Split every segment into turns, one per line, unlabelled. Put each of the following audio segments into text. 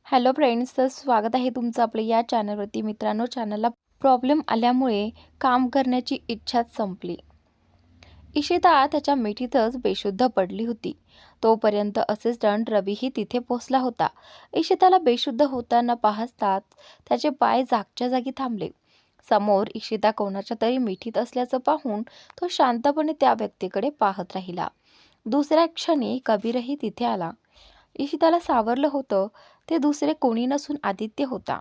Hello friends, तर स्वागत आहे तुमचं आपलं या चॅनलवरती. मित्रांनो, चॅनलला प्रॉब्लेम आल्यामुळे काम करण्याची इच्छाच संपली. इशिता त्याच्या मिठीतच बेशुद्ध पडली होती. तोपर्यंत असिस्टंट रवीही तिथे पोहोचला होता. इशिताला बेशुद्ध होताना पाहताच त्याचे पाय जागच्या जागी थांबले. समोर इशिता कोणाच्या तरी मिठीत असल्याचं पाहून तो शांतपणे त्या व्यक्तीकडे पाहत राहिला. दुसऱ्या क्षणी कबीरही तिथे आला. इशिताला सावरलं होतं. ते दुसरे कोणी नसून आदित्य होता.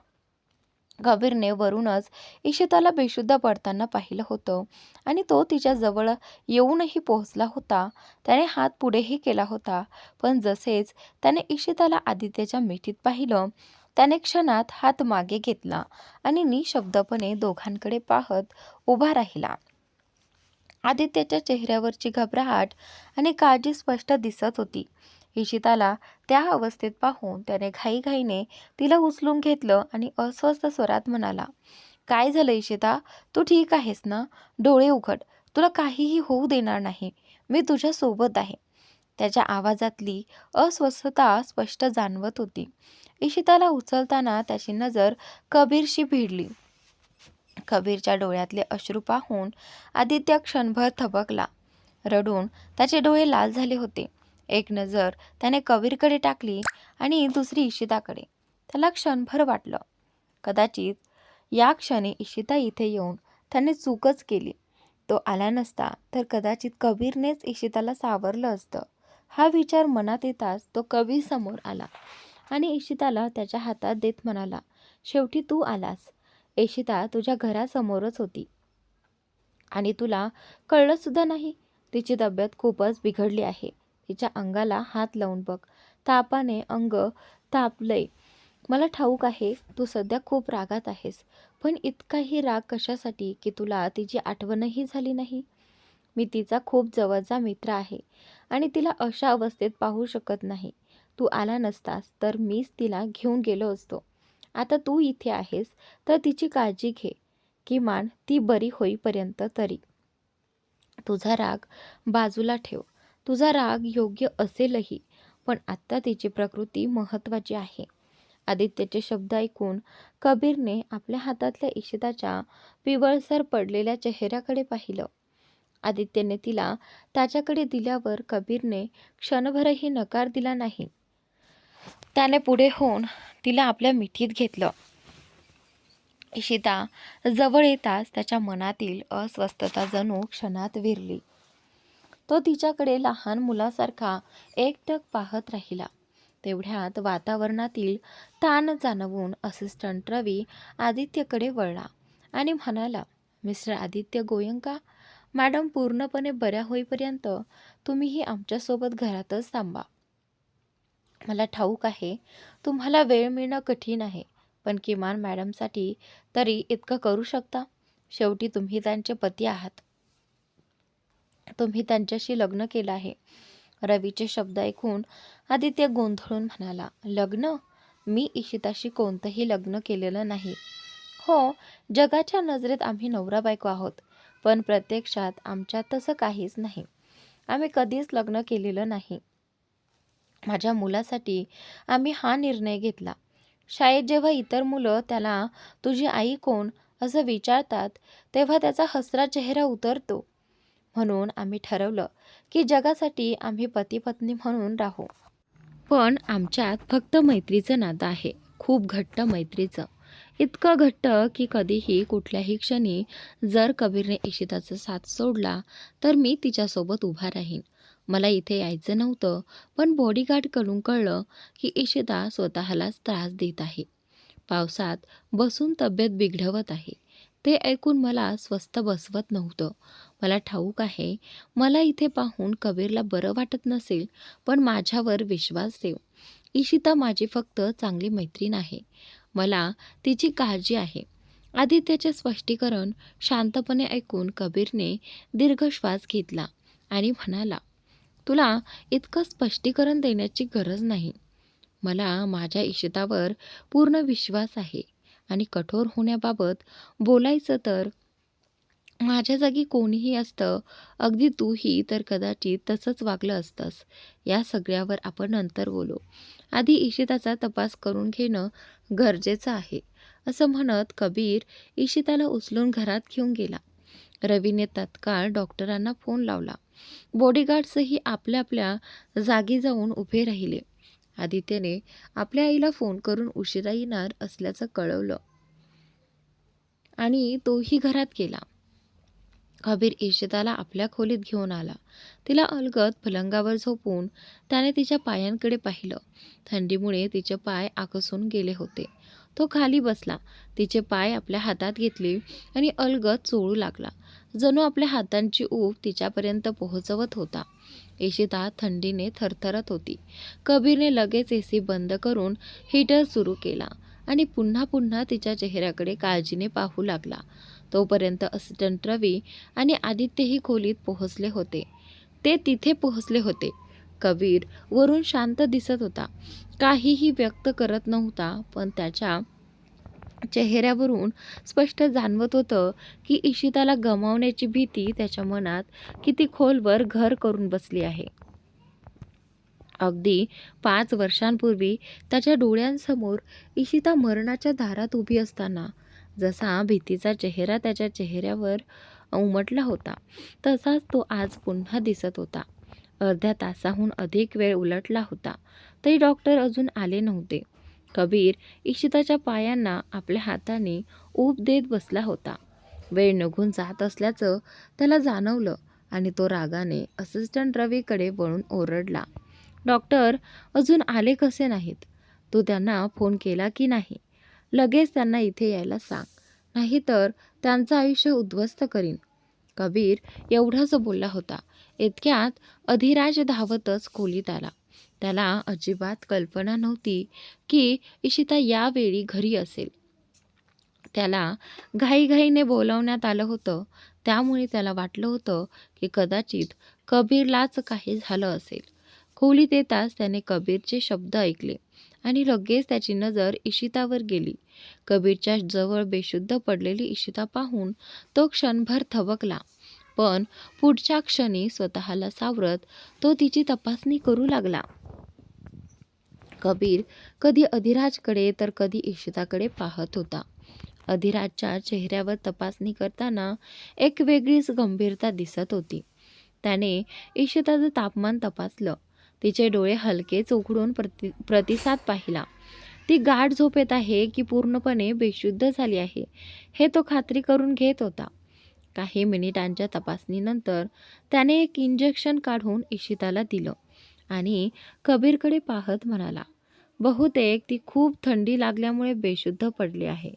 कबीरने वरूनच इशिताला बेशुद्ध पडताना पाहिलं होतं आणि तो तिच्या जवळ येऊनही पोहोचला होता. त्याने हात पुढेही केला होता, पण जसेच त्याने इशिताला आदित्यच्या मिठीत पाहिलं, त्याने क्षणात हात मागे घेतला आणि निशब्दपणे दोघांकडे पाहत उभा राहिला. आदित्यच्या चेहऱ्यावरची घबराहट आणि काळजी स्पष्ट दिसत होती. इशिताला त्या अवस्थेत पाहून त्याने घाईघाईने तिला उचलून घेतलं आणि अस्वस्थ स्वरात म्हणाला, "काय झालं इशिता? तू ठीक आहेस ना? डोळे उघड. तुला काहीही होऊ देणार नाही. मी तुझ्या सोबत आहे." त्याच्या आवाजातली अस्वस्थता स्पष्ट जाणवत होती. इशिताला उचलताना त्याची नजर कबीरशी भिडली. कबीरच्या डोळ्यातले अश्रू पाहून आदित्य क्षणभर थबकला. रडून त्याचे डोळे लाल झाले होते. एक नजर त्याने कबीरकडे टाकली आणि दुसरी इशिताकडे. त्याला क्षणभर वाटलं, कदाचित या क्षणी इशिता इथे येऊन त्याने चूकच केली. तो आला नसता तर कदाचित कबीरनेच इशिताला सावरलं असतं. हा विचार मनात येताच तो कबीर समोर आला आणि इशिताला त्याच्या हातात देत म्हणाला, "शेवटी तू आलास. इशिता तुझ्या घरासमोरच होती आणि तुला कळलं सुद्धा नाही. तिची तब्येत खूपच बिघडली आहे. तिच्या अंगाला हात लावून बघ. तापाने अंग तापलंय. मला ठाऊक आहे तू सध्या खूप रागात आहेस, पण इतकाही राग कशासाठी की तुला तिची आठवणही झाली नाही? मी तिचा खूप जवळचा मित्र आहे आणि तिला अशा अवस्थेत पाहू शकत नाही. तू आला नसतास तर मीच तिला घेऊन गेलो असतो. आता तू इथे आहेस तर तिची काळजी घे, किमान ती बरी होईपर्यंत तरी. तुझा राग बाजूला ठेव. तुझा राग योग्य असेलही, पण आत्ता तिची प्रकृती महत्त्वाची आहे." आदित्यचे शब्द ऐकून कबीरने आपल्या हातातल्या इशिताच्या पिवळसर पडलेल्या चेहऱ्याकडे पाहिलं. आदित्यने तिला त्याच्याकडे दिल्यावर कबीरने क्षणभरही नकार दिला नाही. त्याने पुढे होऊन तिला आपल्या मिठीत घेतलं. इशिता जवळ येताच त्याच्या मनातील अस्वस्थता जणू क्षणात विरली. तो तिच्याकडे लहान मुलासारखा एकटक पाहत राहिला. तेवढ्यात वातावरणातील ताण जाणवून असिस्टंट रवी आदित्यकडे वळला आणि म्हणाला, "मिस्टर आदित्य गोयंका, मॅडम पूर्णपणे बऱ्या होईपर्यंत तुम्हीही आमच्यासोबत घरातच थांबा. मला ठाऊक आहे तुम्हाला वेळ मिळणं कठीण आहे, पण किमान मॅडमसाठी तरी इतकं करू शकता. शेवटी तुम्ही त्यांचे पती आहात. तुम्ही त्यांच्याशी लग्न केलं आहे." रवीचे शब्द ऐकून आदित्य गोंधळून म्हणाला, "लग्न? मी इशिताशी कोणतंही लग्न केलेलं नाही. हो, जगाच्या नजरेत आम्ही नवरा बायको आहोत, पण प्रत्यक्षात आमच्यात तसं काहीच नाही. आम्ही कधीच लग्न केलेलं नाही. माझ्या मुलासाठी आम्ही हा निर्णय घेतला. शाळेत जेव्हा इतर मुलं त्याला 'तुझी आई कोण?' असं विचारतात, तेव्हा त्याचा हसरा चेहरा उतरतो. म्हणून आम्ही ठरवलं की जगासाठी आम्ही पती-पत्नी म्हणून राहू. पण आमच्यात फक्त मैत्रीचं नातं आहे, खूप घट्ट मैत्रीचं. इतकं घट्ट की कधीही कुठल्याही क्षणी जर कबीरने इशिताचा साथ सोडला तर मी तिच्यासोबत उभा राहीन. मला इथे यायचं नव्हतं, पण बॉडीगार्डकडून कळलं की इशिता स्वतःलाच त्रास देत आहे. पावसात बसून तब्येत बिघडवत आहे. ते ऐकून मला स्वस्थ बसवत नव्हतं. मला ठाऊक आहे मला इथे पाहून कबीरला बरं वाटत नसेल, पण माझ्यावर विश्वास ठेव. इशिता माझी फक्त चांगली मैत्रीण आहे. मला तिची काळजी आहे." आदित्यचे स्पष्टीकरण शांतपणे ऐकून कबीरने दीर्घ श्वास घेतला आणि म्हणाला, "तुला इतकं स्पष्टीकरण देण्याची गरज नाही. मला माझ्या इशितावर पूर्ण विश्वास आहे आणि कठोर होण्याबाबत बोलायचं तर माझ्या जागी कोणीही असतं, अगदी तूही तर कदाचित तसंच वागलं असतंस. या सगळ्यावर आपण नंतर बोलू. आधी इशिताचा तपास करून घेणं गरजेचं आहे, असं म्हणत कबीर इशिताला उचलून घरात घेऊन गेला. रवीने तत्काळ डॉक्टरांना फोन लावला. बॉडीगार्ड्सही आपल्या आपल्या जागी जाऊन उभे राहिले. आदित्यने आपल्या आईला फोन करून उशिरा येणार असल्याचं कळवलं आणि तोही घरात गेला. कबीर इशिताला आपल्या खोलीत घेऊन आला. तिला अलगद पलंगावर झोपून त्याने तिच्या पायांकडे पाहिलं. थंडीमुळे तिचे पाय आकसून गेले होते. तो खाली बसला, तिचे पाय आपल्या हातात घेतले आणि अलगद चोळू लागला. जणू आपल्या हातांची ऊब तिच्यापर्यंत पोहोचवत होता. इशिता थंडीने थरथरत होती. कबीरने लगेच एसी बंद करून हीटर सुरू केला आणि पुन्हा पुन्हा तिच्या चेहऱ्याकडे काळजीने पाहू लागला. तोपर्यंत असिस्टंट रवी आणि आदित्यही खोलीत पोहोचले होते. ते तिथे पोहोचले होते. कबीर वरून शांत दिसत होता, काहीही व्यक्त करत नव्हता, पण त्याच्या चेहऱ्यावरून स्पष्ट जाणवत होतं की इशिताला गमावण्याची भीती त्याच्या मनात किती खोलवर घर करून बसली आहे. अगदी 5 वर्षांपूर्वी त्याच्या डोळ्यांसमोर इशिता मरणाच्या दारात उभी असताना जसा भीतीचा चेहरा त्याच्या चेहऱ्यावर उमटला होता, तसाच तो आज पुन्हा दिसत होता. अर्ध्या तासाहून अधिक वेळ उलटला होता, तरी डॉक्टर अजून आले नव्हते. कबीर इशिताच्या पायांना आपल्या हाताने ऊब देत बसला होता. वेळ निघून जात असल्याचं त्याला जाणवलं आणि तो रागाने असिस्टंट रवीकडे वळून ओरडला, डॉक्टर अजून आले कसे नाहीत? तू त्यांना फोन केला की नाही? लगेच त्यांना इथे यायला सांग, नाहीतर त्यांचं आयुष्य उद्ध्वस्त करीन. कबीर एवढाच बोलला होता. इतक्यात अधिराज धावतच खोलीत आला. त्याला अजिबात कल्पना नव्हती की इशिता यावेळी घरी असेल. त्याला घाईघाईने बोलावण्यात आलं होतं, त्यामुळे त्याला वाटलं होतं की कदाचित कबीरलाच काही झालं असेल. खोलीत येताच त्याने कबीरचे शब्द ऐकले आणि लगेच त्याची नजर इशितावर गेली. कबीरच्या जवळ बेशुद्ध पडलेली इशिता पाहून तो क्षणभर थबकला, पण पुढच्या क्षणी स्वतःला सावरत तो तिची तपासणी करू लागला. कबीर कधी अधिराजकडे तर कधी इशिताकडे पाहत होता. अधिराजच्या चेहऱ्यावर तपासणी करताना एक वेगळीच गंभीरता दिसत होती. त्याने इशिताचं तापमान तपासलं. तिचे डोळे हलकेच उघडून प्रतिसाद पाहिला. ती गाढ झोपेत आहे की पूर्णपणे बेशुद्ध झाली आहे हे तो खात्री करून घेत होता. काही मिनिटांच्या तपासणीनंतर त्याने एक इंजेक्शन काढून इशिताला दिलं आणि कबीरकडे पाहत म्हणाला, बहुतेक ती खूप थंडी लागल्यामुळे बेशुद्ध पडली आहे,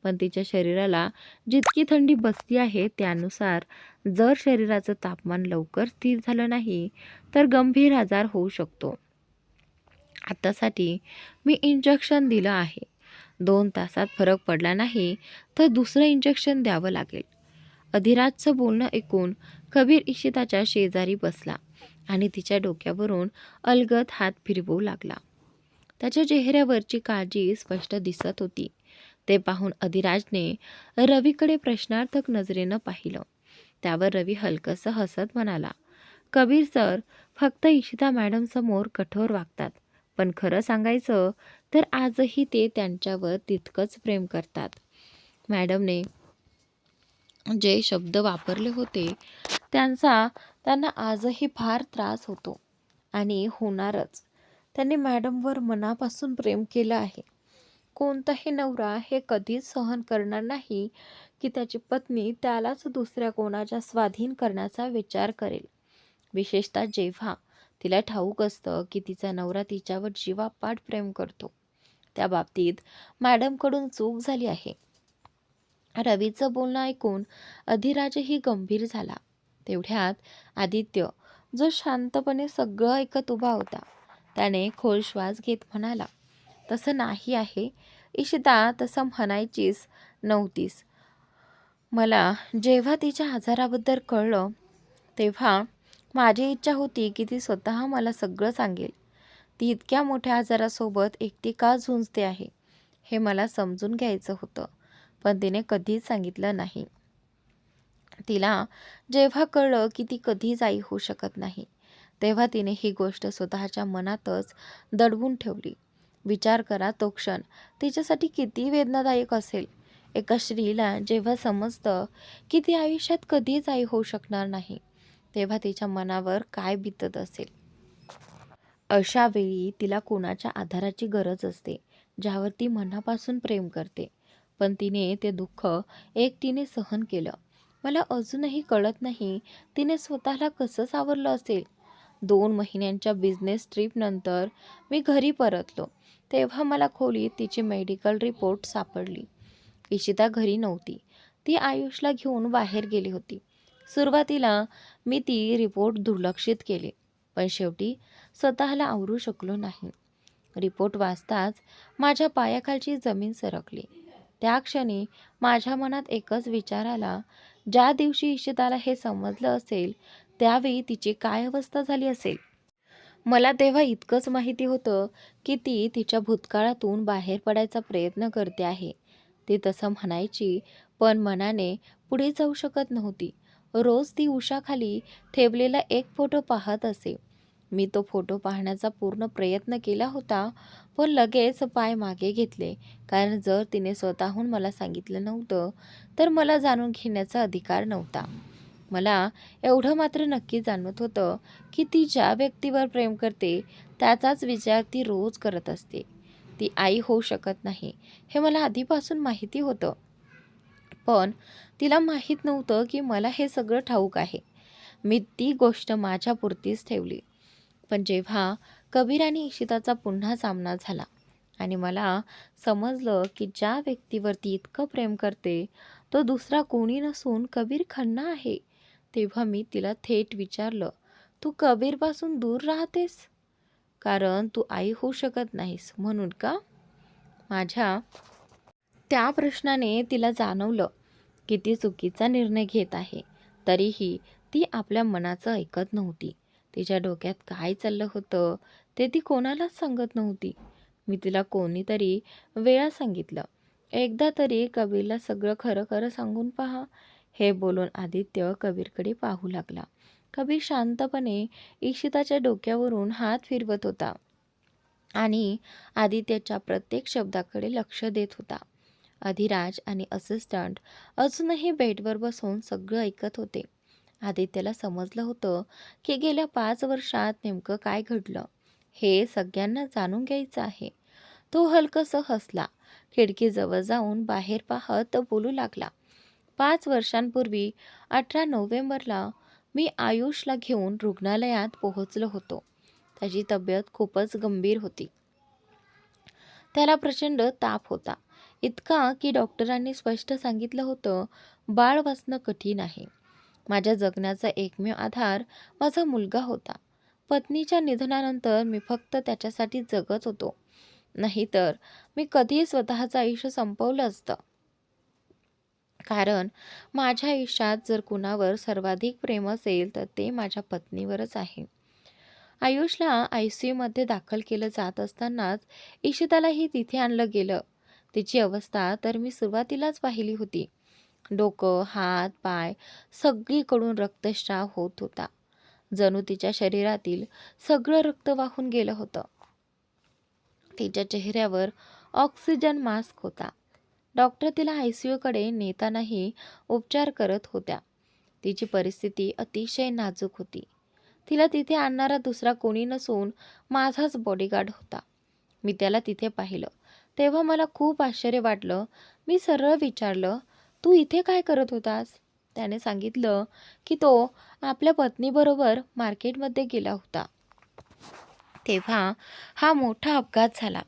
पण तिच्या शरीराला जितकी थंडी बसली आहे त्यानुसार जर शरीराचं तापमान लवकर स्थिर झालं नाही तर गंभीर आजार होऊ शकतो. आतासाठी मी इंजेक्शन दिलं आहे. 2 तासात फरक पडला नाही तर दुसरं इंजेक्शन द्यावं लागेल. अधिराजचं बोलणं ऐकून कबीर इशिताच्या शेजारी बसला आणि तिच्या डोक्यावरून अलगद हात फिरवू लागला. त्याच्या चेहऱ्यावरची काळजी स्पष्ट दिसत होती. ते पाहून अधिराजने रवीकडे प्रश्नार्थक नजरेनं पाहिलं. त्यावर रवी हलकंसं हसत म्हणाला, कबीर सर फक्त इशिता मॅडम समोर कठोर वागतात, पण खरं सांगायचं तर आजही ते त्यांच्यावर तितकंच प्रेम करतात. मॅडमने जे शब्द वापरले होते त्यांना आजही फार त्रास होतो आणि होणारच. त्यांनी मॅडमवर मनापासून प्रेम केलं आहे. कोणताही नवरा हे कधीच सहन करणार नाही की त्याची पत्नी त्यालाच दुसऱ्या कोणाच्या स्वाधीन करण्याचा विचार करेल, विशेषतः जेव्हा तिला ठाऊक असतं की तिचा नवरा तिच्यावर जीवापाड प्रेम करतो. त्या बाबतीत मॅडमकडून चूक झाली आहे. रवीचं बोलणं ऐकून अधिराजही गंभीर झाला. तेवढ्यात आदित्य, जो शांतपणे सगळं ऐकत उभा होता, त्याने खोल श्वास घेत म्हणाला, तसं नाही आहे इशिता, तसं म्हणायचीच नव्हतीस. मला जेव्हा तिच्या आजाराबद्दल कळलं तेव्हा माझी इच्छा होती की ती स्वतः मला सगळं सांगेल. ती इतक्या मोठ्या आजारासोबत एकटी का झुंजते आहे हे मला समजून घ्यायचं होतं, पण तिने कधीच सांगितलं नाही. तिला जेव्हा कळलं की ती कधीच आई होऊ शकत नाही, तेव्हा तिने ही गोष्ट स्वतःच्या मनातच दडवून ठेवली. विचार करा, तो क्षण तिच्यासाठी किती वेदनादायक असेल. एका स्त्रीला जेव्हा समजतं की ती आयुष्यात कधीच आई होऊ शकणार नाही, तेव्हा तिच्या मनावर काय बीतत असेल. अशा वेळी तिला कोणाच्या आधाराची गरज असते, ज्यावर ती मनापासून प्रेम करते. पण तिने ते दुःख एकटीने सहन केलं. मला अजूनही कळत नाही तिने स्वतःला कसं सावरलं असेल. 2 महिन्यांच्या बिझनेस ट्रिपनंतर मी घरी परतलो. तेव्हा मला खोलीत तिची मेडिकल रिपोर्ट सापडली. इशिता घरी नव्हती. ती आयुषला घेऊन बाहेर गेली होती. सुरुवातीला मी ती रिपोर्ट दुर्लक्षित केली, पण शेवटी स्वतःला आवरू शकलो नाही. रिपोर्ट वाचताच माझ्या पायाखालची जमीन सरकली. त्या क्षणी माझ्या मनात एकच विचार आला, ज्या दिवशी इशिताला हे समजलं असेल त्यावेळी तिची काय अवस्था झाली असेल. मला तेव्हा इतकंच माहिती होतं की ती तिच्या भूतकाळातून बाहेर पडायचा प्रयत्न करते आहे. ती तसं म्हणायची, पण मनाने पुढे जाऊ शकत नव्हती. रोज ती उशाखाली ठेवलेला एक फोटो पाहत असे. मी तो फोटो पाहण्याचा पूर्ण प्रयत्न केला होता, पण लगेच पाय मागे घेतले, कारण जर तिने स्वतःहून मला सांगितलं नव्हतं तर मला जाणून घेण्याचा अधिकार नव्हता. मला एवढं मात्र नक्की जाणवत होतं की ती ज्या व्यक्तीवर प्रेम करते त्याचाच विचार ती रोज करत असते. ती आई होऊ शकत नाही हे मला आधीपासून माहिती होतं, पण तिला माहीत नव्हतं की मला हे सगळं ठाऊक आहे. मी ती गोष्ट माझ्यापुरतीच ठेवली. पण जेव्हा कबीर आणि इशिताचा पुन्हा सामना झाला आणि मला समजलं की ज्या व्यक्तीवरती इतकं प्रेम करते तो दुसरा कोणी नसून कबीर खन्ना आहे, तेव्हा मी तिला थेट विचारलं, तू कबीरपासून दूर राहतेस कारण तू आई होऊ शकत नाहीस म्हणून का? माझ्या त्या प्रश्नाने तिला जाणवलं की ती चुकीचा निर्णय घेत आहे. तरीही ती आपल्या मनाचं ऐकत नव्हती. तिच्या डोक्यात काय चाललं होतं ते ती कोणालाच सांगत नव्हती. मी तिला कोणीतरी वेळा सांगितलं, एकदा तरी कबीरला सगळं खरं खरं सांगून पहा. हे बोलून आदित्य कबीरकडे पाहू लागला. कबीर शांतपणे इशिताच्या डोक्यावरून हात फिरवत होता आणि आदित्यच्या प्रत्येक शब्दाकडे लक्ष देत होता. अधिराज आणि असिस्टंट अजूनही बेडवर बसून सगळं ऐकत होते. आदित्यला समजलं होतं की गेल्या 5 वर्षात नेमकं काय घडलं हे सगळ्यांना जाणून घ्यायचं आहे. तो हलकसं हसला. खिडकीजवळ जाऊन बाहेर पाहत बोलू लागला. 5 वर्षांपूर्वी 18 नोव्हेंबरला मी आयुषला घेऊन रुग्णालयात पोहोचलो होतो. त्याची तब्येत खूपच गंभीर होती. त्याला प्रचंड ताप होता, इतका की डॉक्टरांनी स्पष्ट सांगितलं होतं बाळ वाचणं कठीण आहे. माझ्या जगण्याचा एकमेव आधार माझा मुलगा होता. पत्नीच्या निधनानंतर मी फक्त त्याच्यासाठी जगत होतो, नाहीतर मी कधीही स्वतःचं आयुष्य संपवलं असतं. कारण माझ्या आयुष्यात जर कुणावर सर्वाधिक प्रेम असेल तर ते माझ्या पत्नीवरच आहे. आयुषला ICUमध्ये दाखल केलं जात असतानाच इशितालाही तिथे आणलं गेलं. तिची अवस्था तर मी सुरुवातीलाच पाहिली होती. डोकं, हात, पाय सगळीकडून रक्तस्राव होत होता. जणू तिच्या शरीरातील सगळं रक्त वाहून गेलं होतं. तिच्या चेहऱ्यावर ऑक्सिजन मास्क होता. डॉक्टर तिला ICUकडे नेतानाही उपचार करत होत्या. तिची परिस्थिती अतिशय नाजूक होती. तिला तिथे आणणारा दुसरा कोणी नसून माझाच बॉडीगार्ड होता. मी त्याला तिथे पाहिलं तेव्हा मला खूप आश्चर्य वाटलं. मी सरळ विचारलं, तू इथे काय करत होतास? त्याने सांगितलं की तो आपल्या पत्नीबरोबर मार्केटमध्ये गेला होता. तेव्हा हा मोठा अपघात झाला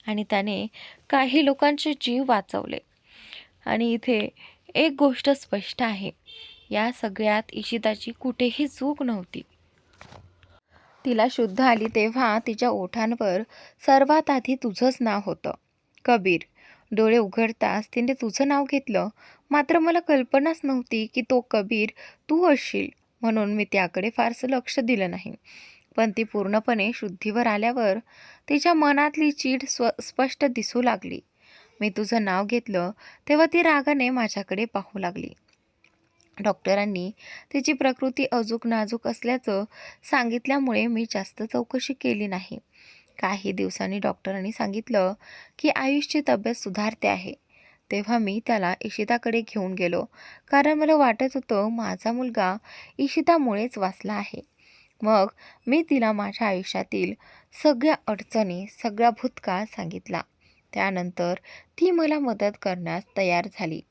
आणि त्याने काही लोकांचे जीव वाचवले. आणि इथे एक गोष्ट स्पष्ट आहे, या सगळ्यात इशिताची कुठेही चूक नव्हती. तिला शुद्ध आली तेव्हा तिच्या ओठांवर सर्वात आधी तुझंच नाव होतं, कबीर. डोळे उघडताच तिने तुझं नाव घेतलं. मात्र मला कल्पनाच नव्हती की तो कबीर तू असशील, म्हणून मी त्याकडे फारसं लक्ष दिलं नाही. पण ती पूर्णपणे शुद्धीवर आल्यावर तिच्या मनातली चीड स्पष्ट दिसू लागली. मी तुझं नाव घेतलं तेव्हा ती रागाने माझ्याकडे पाहू लागली. डॉक्टरांनी तिची प्रकृती अजूक नाजूक असल्याचं सांगितल्यामुळे मी जास्त चौकशी केली नाही. काही दिवसांनी डॉक्टरांनी सांगितलं की आयुषची तब्येत सुधारते आहे. तेव्हा मी त्याला इशिताकडे घेऊन गेलो, कारण मला वाटत होतं माझा मुलगा इशितामुळेच वाचला आहे. मग मी तिला माझ्या आयुष्यातील सगळ्या अडचणी, सगळा भूतकाळ सांगितला. त्यानंतर ती मला मदत करण्यास तयार झाली.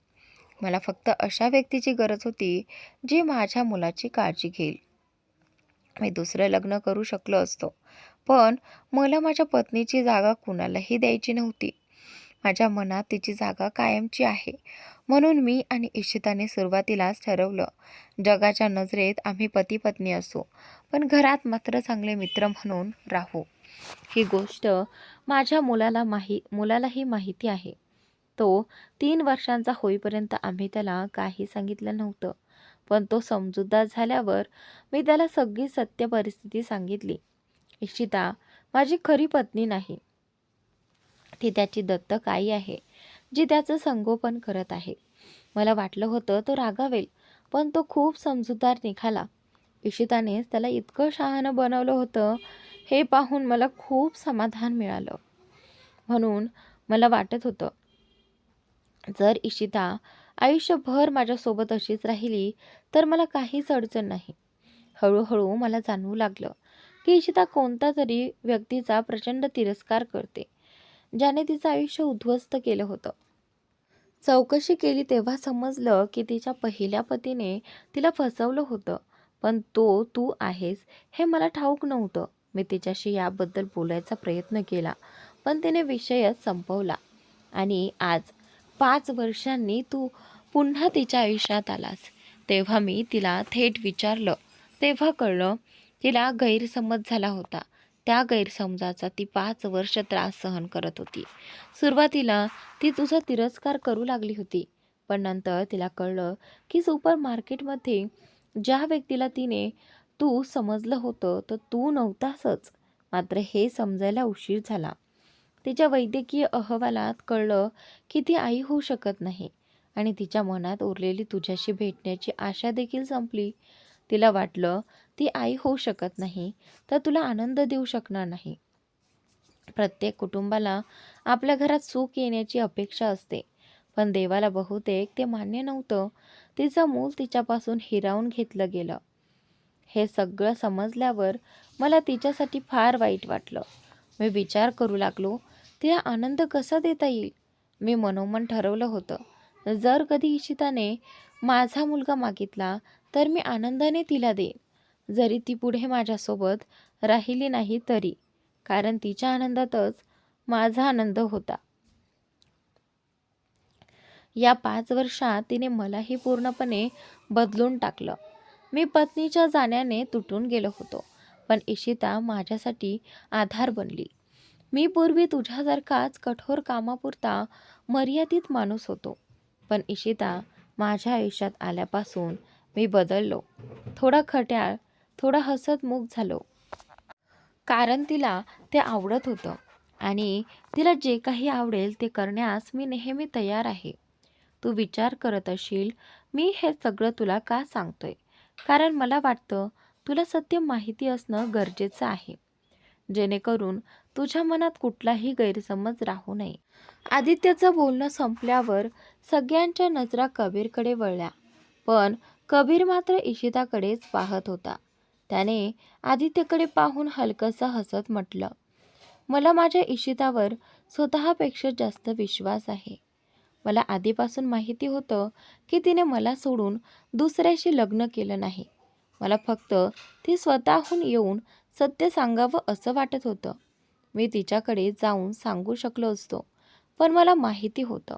मला फक्त अशा व्यक्तीची गरज होती जी माझ्या मुलाची काळजी घेईल. मी दुसरं लग्न करू शकलो असतो, पण मला माझ्या पत्नीची जागा कुणालाही द्यायची नव्हती. माझ्या मनात तिची जागा कायमची आहे. म्हणून मी आणि इशिताने सुरुवातीलाच ठरवलं, जगाच्या नजरेत आम्ही पती पत्नी असू, पण घरात मात्र चांगले मित्र म्हणून राहू. ही गोष्ट माझ्या मुलालाही माहिती आहे. तो 3 वर्षांचा होईपर्यंत आम्ही त्याला काही सांगितलं नव्हतं. पण तो समजूतदार झाल्यावर मी त्याला सगळी सत्य परिस्थिती सांगितली. इशिता माझी खरी पत्नी नाही. ती त्याची दत्तक आई आहे, जी त्याचं संगोपन करत आहे. मला वाटलं होतं तो रागावेल, पण तो खूप समजूतदार निघाला. इशितानेच त्याला इतकं शहाणं बनवलं होतं, हे पाहून मला खूप समाधान मिळालं. म्हणून मला वाटत होतं, जर इशिता आयुष्यभर माझ्यासोबत अशीच राहिली तर मला काहीच अडचण नाही. हळूहळू मला जाणवू लागलं की इशिता कोणता तरी व्यक्तीचा प्रचंड तिरस्कार करते, ज्याने तिचं आयुष्य उद्ध्वस्त केलं होतं. चौकशी केली तेव्हा समजलं की तिच्या पहिल्या पतीने तिला फसवलं होतं, पण तो तू आहेस हे मला ठाऊक नव्हतं. मी तिच्याशी याबद्दल बोलायचा प्रयत्न केला, पण तिने विषयच संपवला. आणि आज 5 वर्षांनी तू पुन्हा तिच्या आयुष्यात आलास. तेव्हा मी तिला थेट विचारलं. तेव्हा कळलं तिला गैरसमज झाला होता. त्या गैरसमजाचा ती 5 वर्ष त्रास सहन करत होती. सुरुवातीला ती तुझा तिरस्कार करू लागली होती, पण नंतर तिला कळलं की सुपर मार्केटमध्ये ज्या व्यक्तीला तिने तू समजलं होतं तर तू नव्हतासच. मात्र हे समजायला उशीर झाला. तिच्या वैद्यकीय अहवालात कळलं की ती आई होऊ शकत नाही आणि तिच्या मनात उरलेली तुझ्याशी भेटण्याची आशा देखील संपली. तिला वाटलं ती आई होऊ शकत नाही तर तुला आनंद देऊ शकणार नाही. प्रत्येक कुटुंबाला आपल्या घरात सुख येण्याची अपेक्षा असते, पण देवाला बहुतेक ते मान्य नव्हतं. तिचं मूल तिच्यापासून हिरावून घेतलं गेलं. हे सगळं समजल्यावर मला तिच्यासाठी फार वाईट वाटलं. मी विचार करू लागलो, तिला आनंद कसा देता येईल. मी मनोमन ठरवलं होतं, जर कधी इशिताने माझा मुलगा मागितला तर मी आनंदाने तिला देईन, जरी ती पुढे माझ्यासोबत राहिली नाही तरी, कारण तिच्या आनंदातच माझा आनंद होता. या 5 वर्षात तिने मलाही पूर्णपणे बदलून टाकलं. मी पत्नीच्या जाण्याने तुटून गेलो होतो, पण इशिता माझ्यासाठी आधार बनली. मी पूर्वी तुझ्यासारखाच कठोर कामापुरता मर्यादित माणूस होतो, पण इशिता माझ्या आयुष्यात आल्यापासून मी बदललो. थोडा खट्याळ, थोडा हसतमुख झालो, कारण तिला ते आवडत होतं आणि तिला जे काही आवडेल ते करण्यास मी नेहमी तयार आहे. तू विचार करत असशील, मी हे सगळं तुला का सांगतोय? कारण मला वाटतं तुला सत्य माहिती असणं गरजेचं आहे, जेणेकरून तुझ्या मनात कुठलाही गैरसमज राहू नये. आदित्यचं बोलणं संपल्यावर सगळ्यांच्या नजरा कबीरकडे वळल्या, पण कबीर मात्र इशिताकडेच पाहत होता. त्याने आदित्यकडे पाहून हलकंसं हसत म्हटलं, मला माझ्या इशितावर स्वतःपेक्षा जास्त विश्वास आहे. मला आधीपासून माहिती होतं की तिने मला सोडून दुसऱ्याशी लग्न केलं नाही. मला फक्त ती स्वतःहून येऊन सत्य सांगावं असं वाटत होतं. मी तिच्याकडे जाऊन सांगू शकलो असतो, पण मला माहिती होतं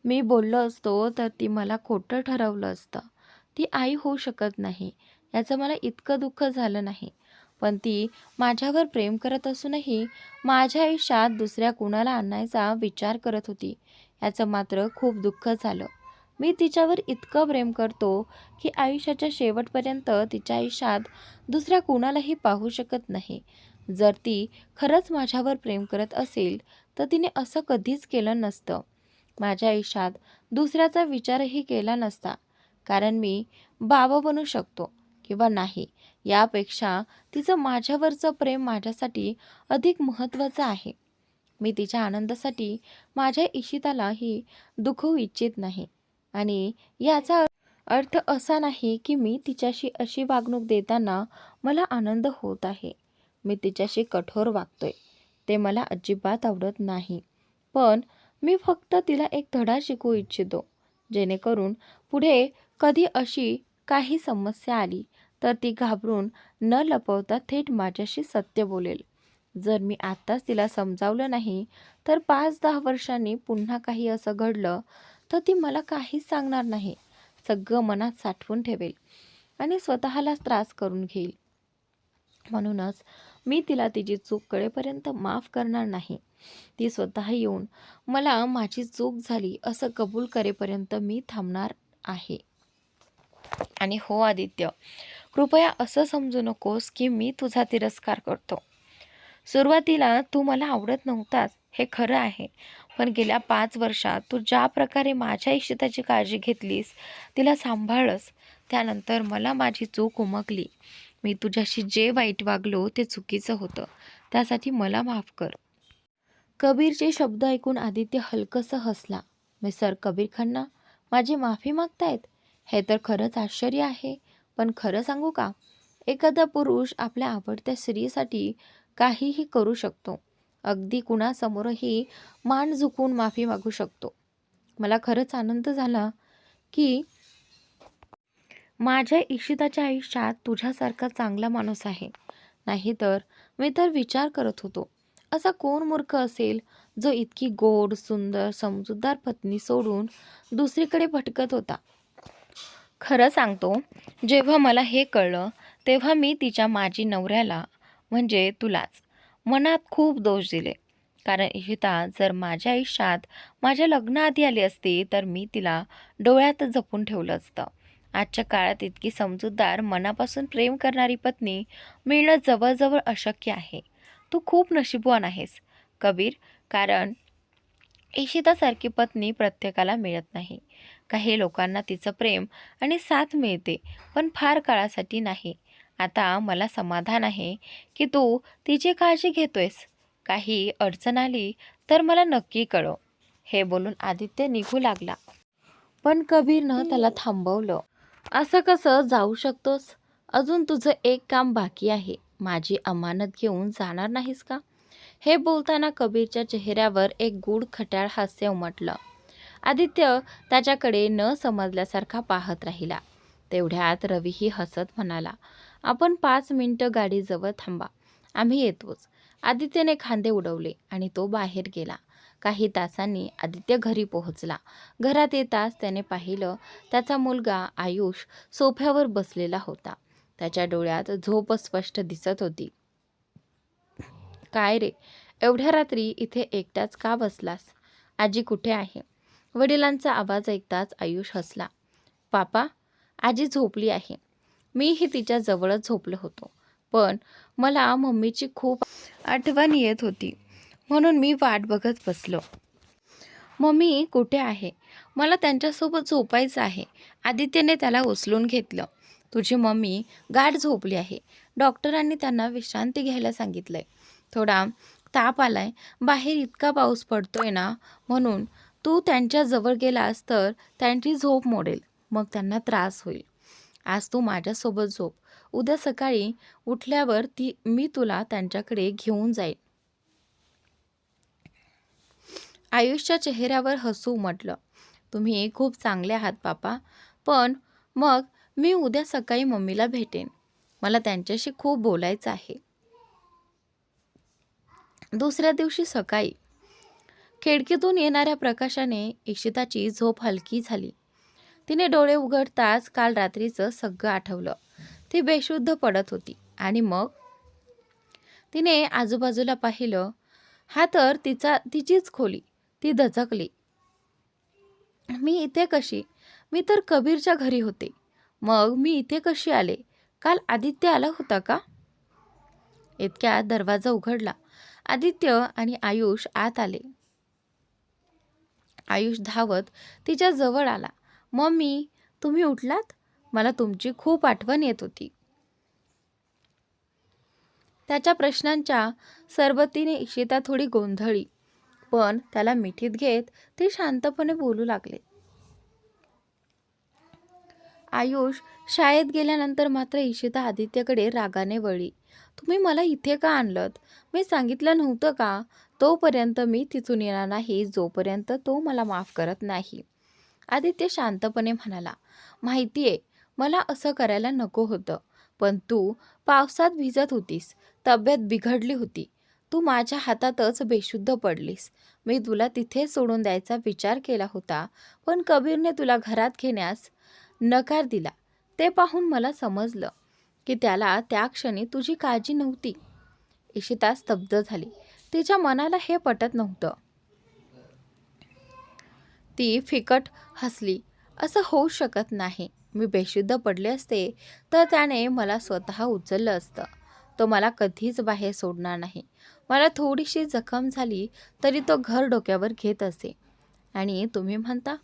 मी बोललो असतो तर ती मला खोटं ठरवलं असतं. ती आई होऊ शकत नाही याचं मला इतकं दुःख झालं नाही, पण ती माझ्यावर प्रेम करत असूनही माझ्या आयुष्यात दुसऱ्या कुणाला आणायचा विचार करत होती याचं मात्र खूप दुःख झालं. मी तिच्यावर इतकं प्रेम करतो की आयुष्याच्या शेवटपर्यंत तिच्या आयुष्यात दुसऱ्या कुणालाही पाहू शकत नाही. जर ती खरंच माझ्यावर प्रेम करत असेल तर तिने असं कधीच केलं नसतं. माझ्या आयुष्यात दुसऱ्याचा विचारही केला नसता, कारण मी बाबा बनू शकतो किंवा नाही यापेक्षा तिचं माझ्यावरचं प्रेम माझ्यासाठी अधिक महत्त्वाचं आहे. मी तिच्या आनंदासाठी माझ्या इशितालाही दुखवू इच्छित नाही आणि याचा अर्थ असा नाही की मी तिच्याशी अशी वागणूक देताना मला आनंद होत आहे. मी तिच्याशी कठोर वागतोय ते मला अजिबात आवडत नाही. पण मी फक्त तिला एक धडा शिकवू इच्छितो, जेणेकरून पुढे कधी अशी काही समस्या आली तर ती घाबरून न लपवता थेट माझ्याशी सत्य बोलेल. जर मी आत्ताच तिला समजावलं नाही तर 5-10 वर्षांनी पुन्हा काही असं घडलं तर ती मला काहीच सांगणार नाही. सगळं मनात साठवून ठेवेल आणि स्वतःलाच त्रास करून घेईल. म्हणूनच मी तिला तिची चूक कळेपर्यंत माफ करणार नाही. ती स्वतः येऊन मला माझी चूक झाली असं कबूल करेपर्यंत मी थांबणार आहे. आणि हो आदित्य, कृपया असं समजू नकोस की मी तुझा तिरस्कार करतो. सुरुवातीला तू मला आवडत नव्हतास हे खरं आहे, पण गेल्या 5 वर्षात तू ज्या प्रकारे माझ्या इशिताची काळजी घेतलीस, तिला सांभाळलंस, त्यानंतर मला माझी चूक उमगली. मी तुझ्याशी जे वाईट वागलो ते चुकीचं होतं. त्यासाठी मला माफ कर. कबीरचे शब्द ऐकून आदित्य हलकंसं हसला. मिस्टर कबीर खन्ना माझी माफी मागतायत? हे तर खरंच आश्चर्य आहे. पण खरं सांगू का, एखादा पुरुष आपल्या आवडत्या स्त्रीसाठी काहीही करू शकतो. अगदी कुणासमोरही मान झुकवून माफी मागू शकतो. मला खरंच आनंद झाला की माझ्या इशिताच्या आयुष्यात तुझ्यासारखा चांगला माणूस आहे. नाहीतर मी तर विचार करत होतो, असा कोण मूर्ख असेल जो इतकी गोड, सुंदर, समजूतदार पत्नी सोडून दुसरीकडे भटकत होता. खरं सांगतो, जेव्हा मला हे कळलं तेव्हा मी तिच्या माजी नवऱ्याला म्हणजे तुलाच मनात खूप दोष दिले. कारण इशिता जर माझ्या आयुष्यात माझ्या लग्नाआधी आली असती तर मी तिला डोळ्यात जपून ठेवलं असतं. आजच्या काळात इतकी समजूतदार, मनापासून प्रेम करणारी पत्नी मिळणं जवळजवळ अशक्य आहे. तू खूप नशीबवान आहेस कबीर, कारण इशितासारखी पत्नी प्रत्येकाला मिळत नाही. काही लोकांना तिचं प्रेम आणि साथ मिळते, पण फार काळासाठी नाही. आता मला समाधान आहे की तू तिची काळजी घेतोयस. काही अडचण आली तर मला नक्की कळव. हे बोलून आदित्य निघू लागला. पण कबीरनं त्याला थांबवलं. असं कसं जाऊ शकतोस? अजून तुझं एक काम बाकी आहे. माझी अमानत घेऊन जाणार नाहीस का? हे बोलताना कबीरच्या चेहऱ्यावर एक गूढ खट्याळ हास्य उमटलं. आदित्य त्याच्याकडे न समजल्यासारखा पाहत राहिला. तेवढ्यात रवीही हसत म्हणाला, आपण 5 मिनिटं गाडीजवळ थांबा, आम्ही येतोच. आदित्यने खांदे उडवले आणि तो बाहेर गेला. काही तासांनी आदित्य घरी पोहोचला. घरात येताच त्याने पाहिलं, त्याचा मुलगा आयुष सोफ्यावर बसलेला होता. त्याच्या डोळ्यात झोप स्पष्ट दिसत होती. काय रे, एवढ्या रात्री इथे एकटाच का बसलास? आजी कुठे आहे? वडिलांचा आवाज ऐकताच आयुष हसला. पापा, आजी झोपली आहे. मीही तिच्या जवळच झोपलो होतो. पण मला मम्मीची खूप आठवण येत होती, म्हणून मी वाट बघत बसलो. मम्मी कुठे आहे? मला त्यांच्यासोबत झोपायचं आहे. आदित्यने त्याला उचलून घेतलं. तुझी मम्मी गाढ झोपली आहे. डॉक्टरांनी त्यांना विश्रांती घ्यायला सांगितलंय. थोडा ताप आलाय. बाहेर इतका पाऊस पडतोय ना, म्हणून तू त्यांच्या जवळ गेलास तर त्यांची झोप मोडेल, मग त्यांना त्रास होईल. आज तू माझ्यासोबत झोप. उद्या सकाळी उठल्यावर मी तुला त्यांच्याकडे घेऊन जाईन. आयुषच्या चेहऱ्यावर हसू उमटलं. तुम्ही खूप चांगले आहात पापा. पण मग मी उद्या सकाळी मम्मीला भेटेन. मला त्यांच्याशी खूप बोलायचं आहे. दुसऱ्या दिवशी सकाळी खिडकीतून येणाऱ्या प्रकाशाने इशिताची झोप हलकी झाली. तिने डोळे उघडताच काल रात्रीचं सगळं आठवलं. ती बेशुद्ध पडत होती आणि मग तिने आजूबाजूला पाहिलं. हा तर तिचीच खोली. ती दचकली. मी इथे कशी? मी तर कबीरच्या घरी होते. मग मी इथे कशी आले? काल आदित्य आला होता का? इतक्यात दरवाजा उघडला. आदित्य आणि आयुष आत आले. आयुष धावत तिच्या जवळ आला. मम्मी, तुम्ही उठलात? मला तुमची खूप आठवण येत होती. त्याच्या प्रश्नांच्या सरबतीने इशिता थोडी गोंधळली, पण त्याला मिठीत घेत ते शांतपणे बोलू लागले. आयुष शाळेत गेल्यानंतर मात्र इशिता आदित्यकडे रागाने वळली. तुम्ही मला इथे का आणलत? मी सांगितलं नव्हतं का? तोपर्यंत मी तिथून येणार नाही जोपर्यंत तो मला माफ करत नाही. आदित्य शांतपणे म्हणाला, माहितीये मला असं करायला नको होतं, पण तू पावसात भिजत होतीस, तब्येत बिघडली होती. तू माझ्या हातातच बेशुद्ध पडलीस. मी तुला तिथे सोडून द्यायचा विचार केला होता, पण कबीरने तुला घरात घेण्यास नकार दिला. ते पाहून मला समजलं की त्याला त्या क्षणी तुझी काळजी नव्हती. इशिता स्तब्ध झाली. तिच्या मनाला हे पटत नव्हतं. ती फिकट हसली. असं होऊ शकत नाही. मी बेशुद्ध पडले असते तर त्याने मला स्वतः उचललं असतं. तो मला कधीच बाहेर सोडणार नाही. मला थोडीशी जखम झाली तरी तो घर डोक्यावर घेत असे. आणि तुम्ही म्हणता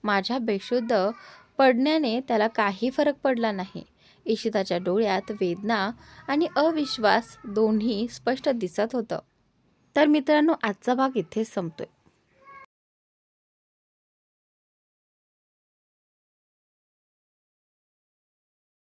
माझ्या बेशुद्ध पडण्याने त्याला काही फरक पडला नाही. इशिताच्या डोळ्यात वेदना आणि अविश्वास दोन्ही स्पष्ट दिसत होतं. तर मित्रांनो, आजचा भाग इथेच संपतोय.